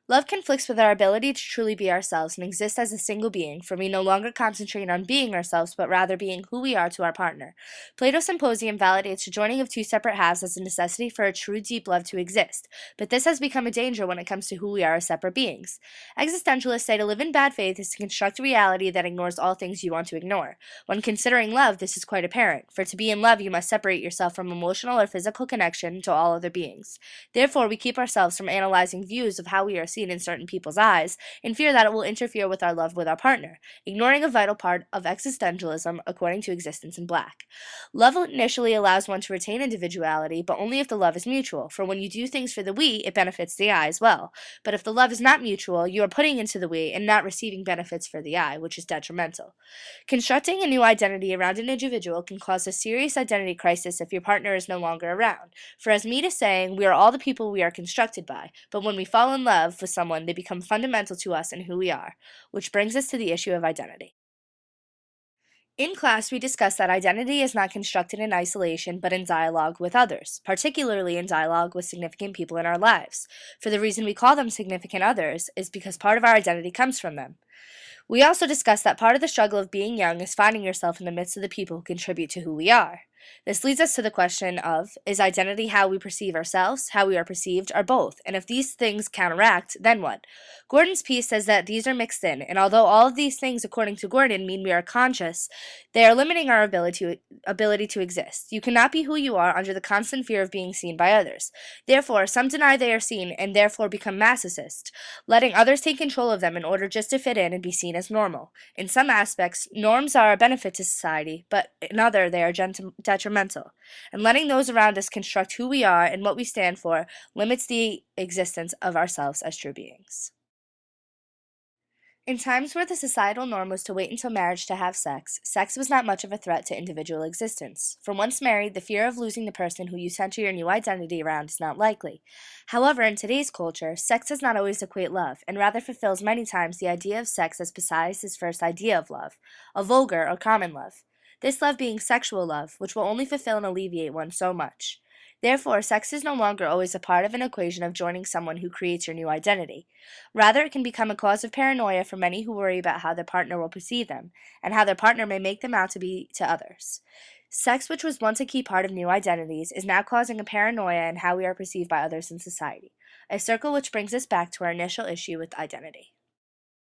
Love conflicts with our ability to truly be ourselves and exist as a single being, for we no longer concentrate on being ourselves, but rather being who we are to our partner. Plato's Symposium validates the joining of two separate halves as a necessity for a true deep love to exist, but this has become a danger when it comes to who we are as separate beings. Existentialists say to live in bad faith is to construct a reality that ignores all things you want to ignore. When considering love, this is quite apparent, for to be in love you must separate yourself from emotional or physical connection to all other beings. Therefore, we keep ourselves from analyzing views of how we are seen in certain people's eyes, in fear that it will interfere with our love with our partner, ignoring a vital part of existentialism according to Existence in Black. Love initially allows one to retain individuality, but only if the love is mutual, for when you do things for the we, it benefits the I as well. But if the love is not mutual, you are putting into the we and not receiving benefits for the I, which is detrimental. Constructing a new identity around an individual can cause a serious identity crisis if your partner is no longer around. For as Mead is saying, we are all the people we are constructed by, but when we fall in love with someone, they become fundamental to us and who we are, which brings us to the issue of identity. In class, we discussed that identity is not constructed in isolation, but in dialogue with others, particularly in dialogue with significant people in our lives. For the reason we call them significant others is because part of our identity comes from them. We also discussed that part of the struggle of being young is finding yourself in the midst of the people who contribute to who we are. This leads us to the question of, is identity how we perceive ourselves, how we are perceived, or both? And if these things counteract, then what? Gordon's piece says that these are mixed in, and although all of these things, according to Gordon, mean we are conscious, they are limiting our ability to exist. You cannot be who you are under the constant fear of being seen by others. Therefore, some deny they are seen and therefore become narcissists, letting others take control of them in order just to fit in and be seen as normal. In some aspects, norms are a benefit to society, but in other they are detrimental. And letting those around us construct who we are and what we stand for limits the existence of ourselves as true beings. In times where the societal norm was to wait until marriage to have sex, sex was not much of a threat to individual existence. For once married, the fear of losing the person who you center your new identity around is not likely. However, in today's culture, sex does not always equate love, and rather fulfills many times the idea of sex as besides his first idea of love, a vulgar or common love. This love being sexual love, which will only fulfill and alleviate one so much. Therefore, sex is no longer always a part of an equation of joining someone who creates your new identity. Rather, it can become a cause of paranoia for many who worry about how their partner will perceive them, and how their partner may make them out to be to others. Sex, which was once a key part of new identities, is now causing a paranoia in how we are perceived by others in society, a circle which brings us back to our initial issue with identity.